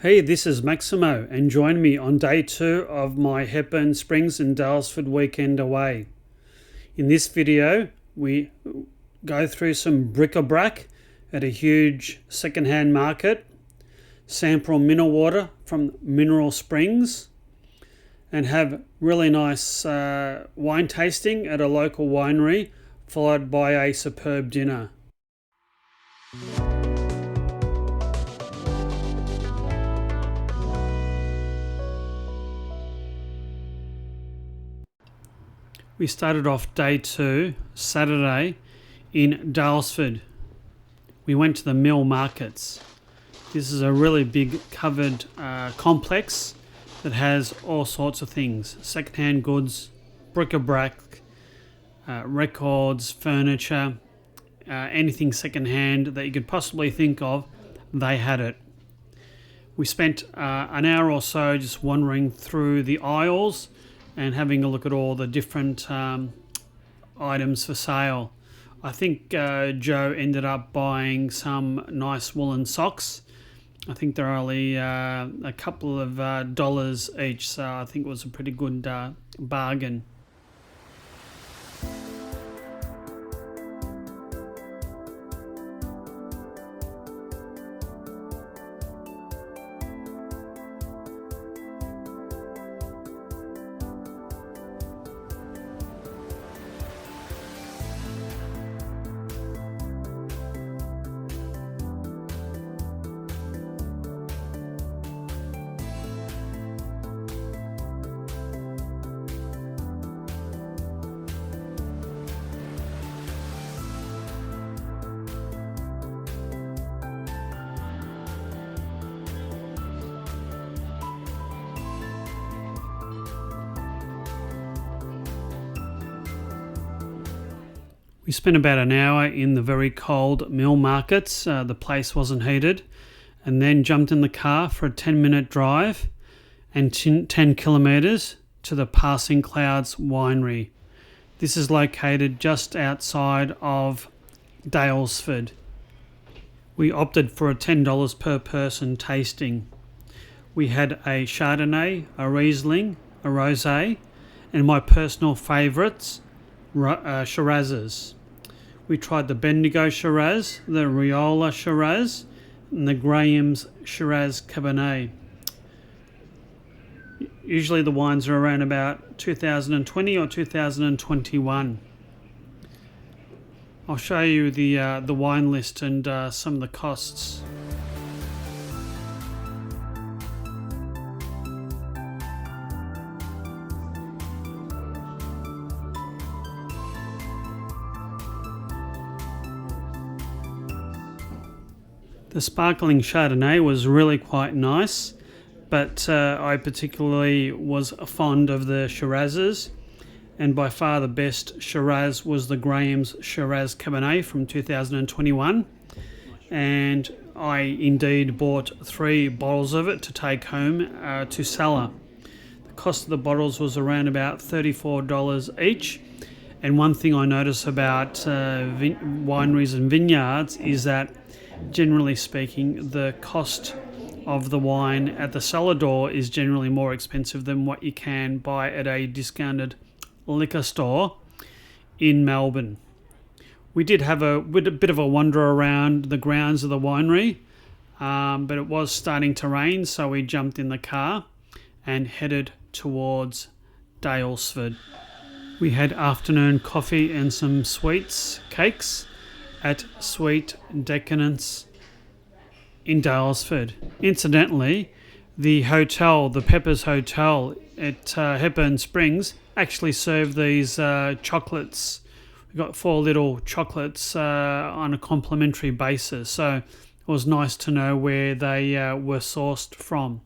Hey, this is Maximo, and join me on day 2 of my Hepburn Springs and Daylesford weekend away. In this video, we go through some bric-a-brac at a huge second-hand market, sample mineral water from Mineral Springs, and have really nice wine tasting at a local winery, followed by a superb dinner. We started off day 2, Saturday, in Daylesford. We went to the mill markets. This is a really big covered complex that has all sorts of things. Second-hand goods, bric-a-brac, records, furniture, anything second-hand that you could possibly think of, they had it. We spent an hour or so just wandering through the aisles and having a look at all the different items for sale. I think Joe ended up buying some nice woolen socks. I think they're only a couple of dollars each, so I think it was a pretty good bargain. We spent about an hour in the very cold mill markets. The place wasn't heated, and then jumped in the car for a 10-minute drive and 10 kilometres to the Passing Clouds Winery. This is located just outside of Daylesford. We opted for a $10 per person tasting. We had a Chardonnay, a Riesling, a Rosé, and my personal favourites, Shirazes. We tried the Bendigo Shiraz, the Riola Shiraz, and the Graham's Shiraz Cabernet. Usually the wines are around about 2020 or 2021. I'll show you the wine list and some of the costs. The sparkling Chardonnay was really quite nice, but I particularly was fond of the Shirazes, and by far the best Shiraz was the Graham's Shiraz Cabernet from 2021, and I indeed bought 3 bottles of it to take home to cellar. The cost of the bottles was around about $34 each, and one thing I notice about wineries and vineyards is that generally speaking, the cost of the wine at the cellar door is generally more expensive than what you can buy at a discounted liquor store in Melbourne. We did have a bit of a wander around the grounds of the winery, but it was starting to rain, so we jumped in the car and headed towards Daylesford. We had afternoon coffee and some sweets, cakes, at Sweet Decadence in Daylesford. Incidentally, the hotel, the Peppers Hotel at Hepburn Springs, actually served these chocolates. We got 4 little chocolates on a complimentary basis, so it was nice to know where they were sourced from.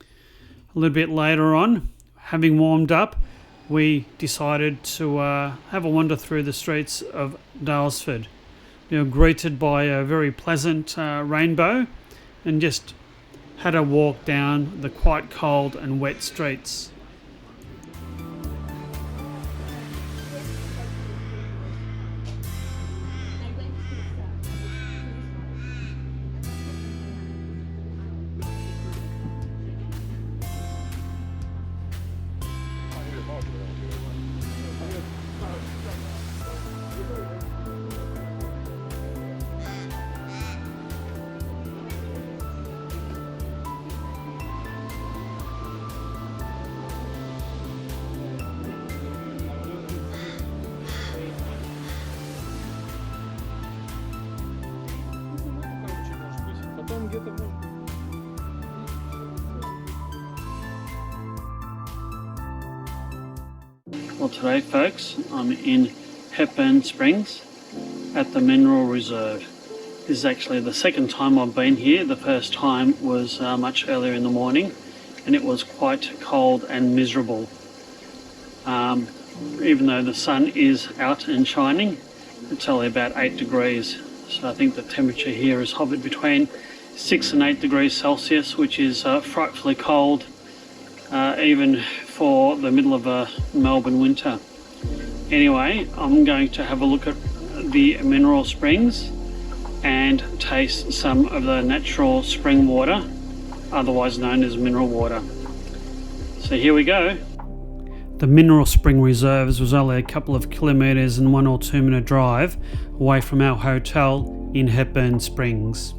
A little bit later on, having warmed up, we decided to have a wander through the streets of Daylesford. We were greeted by a very pleasant rainbow and just had a walk down the quite cold and wet streets. Well, today, folks, I'm in Hepburn Springs at the Mineral Reserve. This is actually the second time I've been here. The first time was much earlier in the morning, and it was quite cold and miserable. Even though the sun is out and shining, it's only about 8 degrees. So I think the temperature here has hovered between 6 and 8 degrees Celsius, which is frightfully cold, even for the middle of a Melbourne winter. Anyway, I'm going to have a look at the mineral springs and taste some of the natural spring water, otherwise known as mineral water. So here we go. The Mineral Spring Reserves was only a couple of kilometres and 1 or 2 minute drive away from our hotel in Hepburn Springs.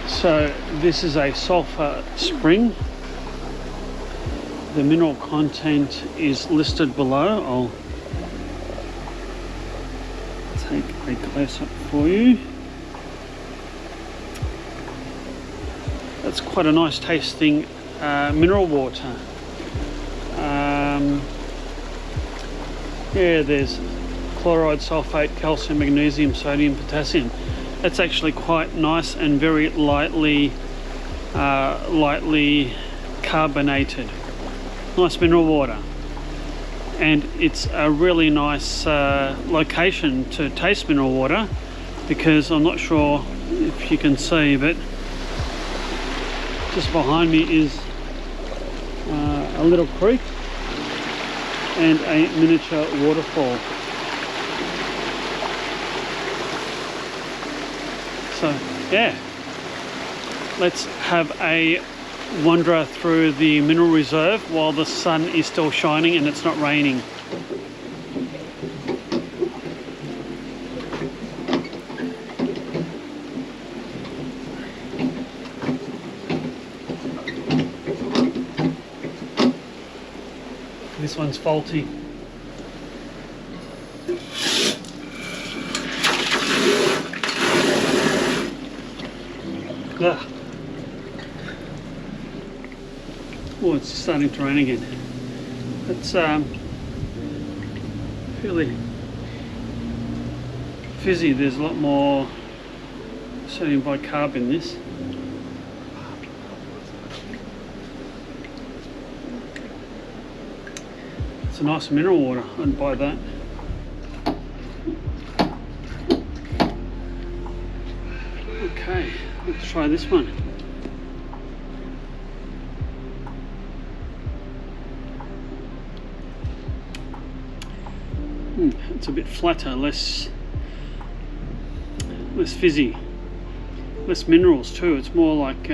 So this is a sulphur spring. The mineral content is listed below. I'll take a close-up for you. That's quite a nice tasting mineral water. Yeah, there's chloride, sulfate, calcium, magnesium, sodium, potassium. That's actually quite nice and very lightly carbonated. Nice mineral water. And it's a really nice location to taste mineral water, because I'm not sure if you can see, but just behind me is a little creek and a miniature waterfall. So yeah, let's have a wander through the mineral reserve while the sun is still shining and it's not raining. This one's faulty. Ah. Oh, it's starting to rain again. It's fairly fizzy. There's a lot more sodium bicarb in this. It's a nice mineral water. I'd buy that. Okay, let's try this one. It's a bit flatter, less fizzy, less minerals too. It's more like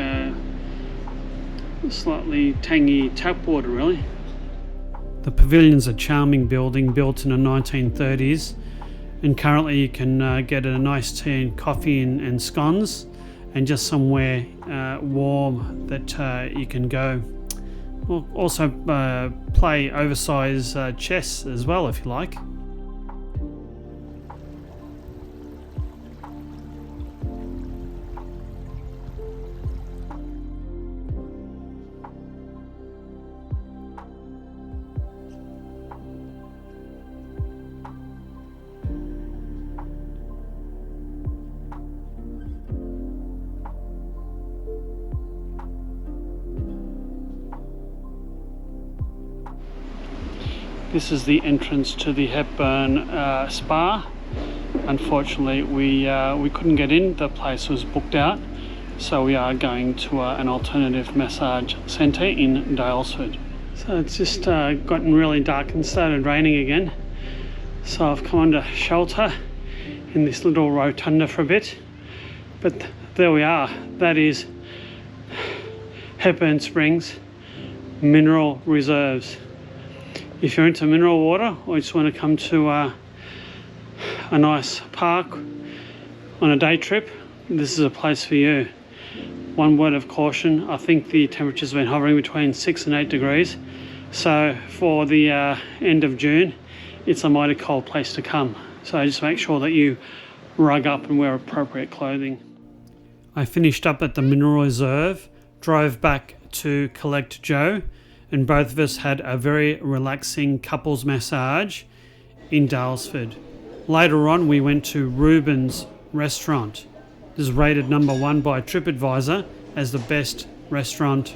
slightly tangy tap water, really. The pavilion's a charming building built in the 1930s, and currently you can get a nice tea and coffee and scones, and just somewhere warm that you can go. We'll also play oversized chess as well if you like. This is the entrance to the Hepburn Spa. Unfortunately, we couldn't get in. The place was booked out, so we are going to an alternative massage centre in Daylesford. So it's just gotten really dark and started raining again. So I've come under shelter in this little rotunda for a bit. But there we are. That is Hepburn Springs Mineral Reserves. If you're into mineral water or just want to come to a a nice park on a day trip, this is a place for you. One word of caution, I think the temperature's been hovering between 6 and 8 degrees. So for the end of June, it's a mighty cold place to come. So just make sure that you rug up and wear appropriate clothing. I finished up at the Mineral Reserve, drove back to collect Joe, and both of us had a very relaxing couples massage in Daylesford. Later on, we went to Rubens Restaurant. This is rated #1 by TripAdvisor as the best restaurant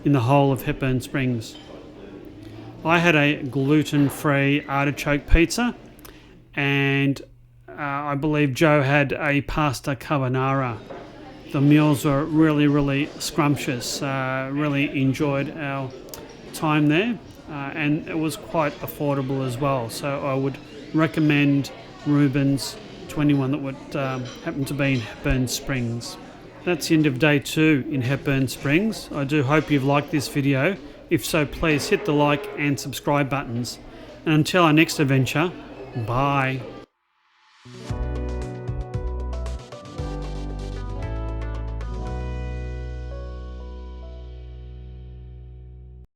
in the whole of Hepburn Springs. I had a gluten-free artichoke pizza, and I believe Joe had a pasta carbonara. The meals were really scrumptious. Really enjoyed our time there, and it was quite affordable as well. So I would recommend Rubens to anyone that would happen to be in Hepburn Springs. That's the end of day 2 in Hepburn Springs. I do hope you've liked this video. If so, please hit the like and subscribe buttons. And until our next adventure, bye.